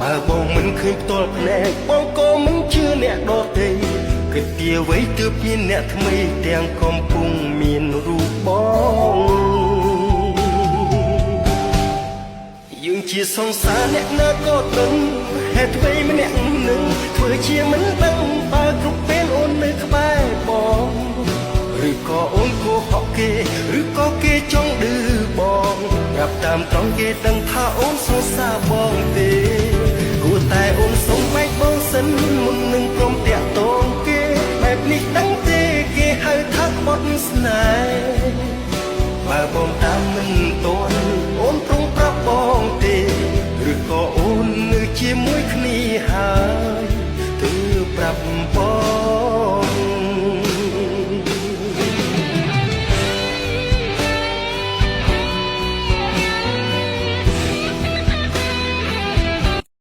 បើបងមិនឃើញផ្ទាល់ភ្នែកបងក៏មិនជឿអ្នកដទៃគិតពីអ្វីទើបមានអ្នកថ្មីទាំងកំពុងមានរូបបងយើងជាសង្សារអ្នកណាក៏ដឹងហេតុអ្វីម្នាក់នឹងធ្វើជាមិនដឹងបើគ្រប់ពេលអូននៅក្បែរបងឬក៏អូនគួរហក់គេឬក៏គេចង់ឌឺបងប្រាប់តាមត្រង់គេដឹងថាអូនសង្សារបងទេគួរតែអូនសុំបែកបងសិនមុននឹងព្រមតាក់ទងគេបែបនេះដឹងទេគេហៅថាបត់ស្នេហ៍បើបងតាមមិនទាន់អូនប្រុងប្រាប់បងទេឬក៏អូននៅជាមួយគ្នាហើយទើបប្រាប់បង